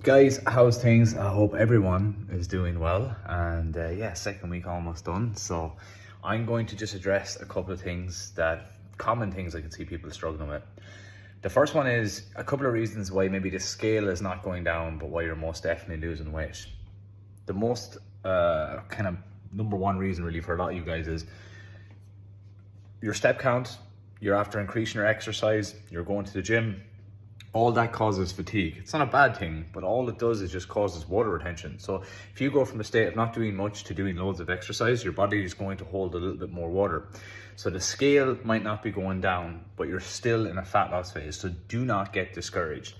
Guys, how's things? I hope everyone is doing well. And yeah, second week almost done. So I'm going to just address a couple of things common things I can see people struggling with. The first one is a couple of reasons why maybe the scale is not going down, but why you're most definitely losing weight. The most kind of number one reason really for a lot of you guys is your step count. You're after increasing your exercise, you're going to the gym. All that causes fatigue. It's not a bad thing, but all it does is just causes water retention. So if you go from a state of not doing much to doing loads of exercise, your body is going to hold a little bit more water. So the scale might not be going down, but you're still in a fat loss phase. So do not get discouraged.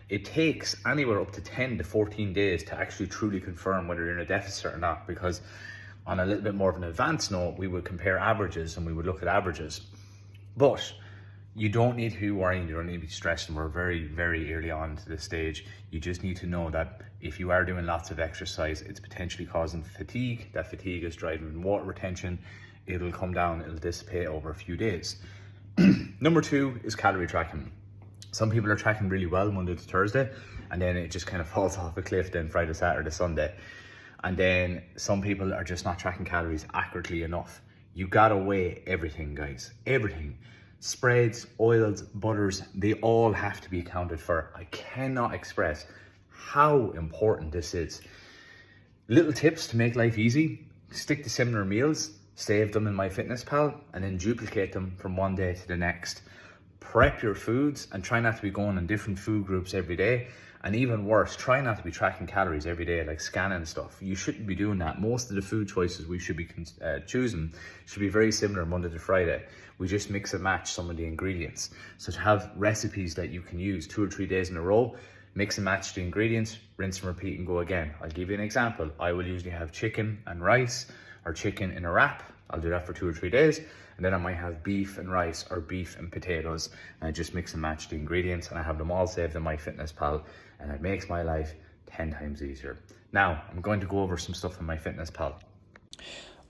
It takes anywhere up to 10 to 14 days to actually truly confirm whether you're in a deficit or not, because on a little bit more of an advanced note, we would compare averages and we would look at averages. But you don't need to be worrying, you don't need to be stressed, and we're very, very early on to this stage. You just need to know that if you are doing lots of exercise, it's potentially causing fatigue. That fatigue is driving water retention. It'll come down, it'll dissipate over a few days. Number two is calorie tracking. Some people are tracking really well Monday to Thursday, and then it just kind of falls off a cliff then Friday, Saturday, Sunday. And then some people are just not tracking calories accurately enough. You gotta weigh everything, guys, everything. Spreads, oils, butters, they all have to be accounted for. I cannot express how important this is. Little tips to make life easy: stick to similar meals, save them in MyFitnessPal, and then duplicate them from one day to the next. Prep your foods and try not to be going in different food groups every day. And even worse, try not to be tracking calories every day, like scanning stuff. You shouldn't be doing that. Most of the food choices we should be choosing should be very similar Monday to Friday. We just mix and match some of the ingredients. So to have recipes that you can use 2 or 3 days in a row, mix and match the ingredients, rinse and repeat and go again. I'll give you an example. I will usually have chicken and rice, or chicken in a wrap. I'll do that for 2 or 3 days. And then I might have beef and rice or beef and potatoes. And I just mix and match the ingredients, and I have them all saved in MyFitnessPal, and it makes my life 10 times easier. Now, I'm going to go over some stuff in MyFitnessPal.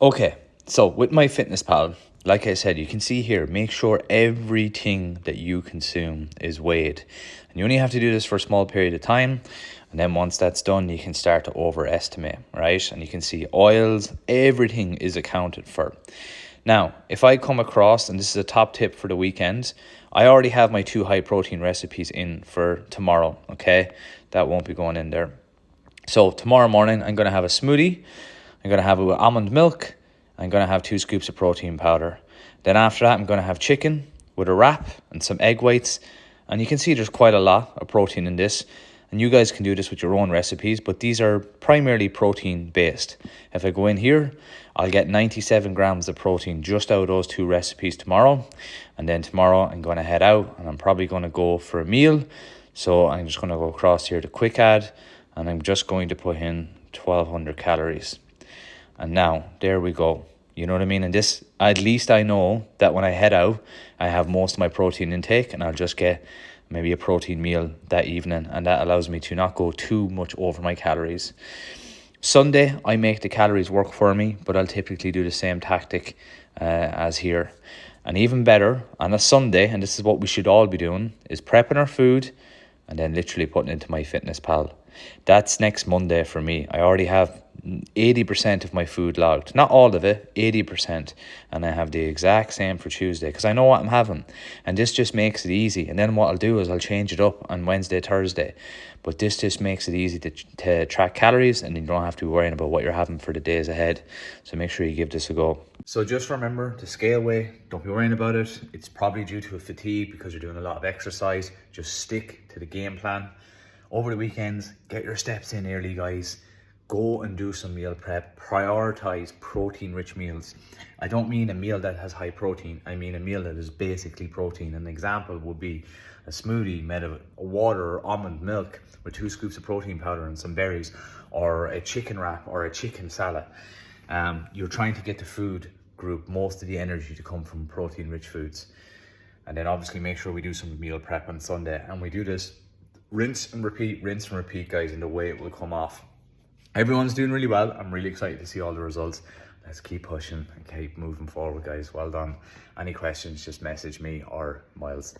Okay, so with MyFitnessPal, like I said, you can see here, make sure everything that you consume is weighed. And you only have to do this for a small period of time. And then once that's done, you can start to overestimate, right? And you can see oils, everything is accounted for. Now, if I come across, and this is a top tip for the weekend, I already have my 2 high protein recipes in for tomorrow, okay? That won't be going in there. So tomorrow morning, I'm going to have a smoothie. I'm going to have it with almond milk. I'm going to have 2 scoops of protein powder. Then after that, I'm going to have chicken with a wrap and some egg whites. And you can see there's quite a lot of protein in this. And you guys can do this with your own recipes, but these are primarily protein based. If I go in here, I'll get 97 grams of protein just out of those 2 recipes tomorrow. And then tomorrow I'm going to head out and I'm probably going to go for a meal. So I'm just going to go across here to Quick Add, and I'm just going to put in 1200 calories. And now there we go. You know what I mean? And this, at least I know that when I head out, I have most of my protein intake, and I'll just get maybe a protein meal that evening, and that allows me to not go too much over my calories. Sunday, I make the calories work for me, but I'll typically do the same tactic as here. And even better, on a Sunday, and this is what we should all be doing, is prepping our food and then literally putting it into MyFitnessPal. That's next Monday for me. I already have 80% of my food logged. Not all of it, 80%. And I have the exact same for Tuesday because I know what I'm having. And this just makes it easy. And then what I'll do is I'll change it up on Wednesday, Thursday. But this just makes it easy to track calories, and you don't have to be worrying about what you're having for the days ahead. So make sure you give this a go. So just remember to scale away. Don't be worrying about it. It's probably due to a fatigue because you're doing a lot of exercise. Just stick to the game plan. Over the weekends, get your steps in early, guys. Go and do some meal prep. Prioritize protein-rich meals. I don't mean a meal that has high protein. I mean a meal that is basically protein. An example would be a smoothie made of water or almond milk with 2 scoops of protein powder and some berries, or a chicken wrap or a chicken salad. You're trying to get the food group most of the energy to come from protein-rich foods. And then obviously make sure we do some meal prep on Sunday. And we do this rinse and repeat, guys, and the way it will come off. Everyone's doing really well. I'm really excited to see all the results. Let's keep pushing and keep moving forward, guys. Well done. Any questions, just message me or Miles.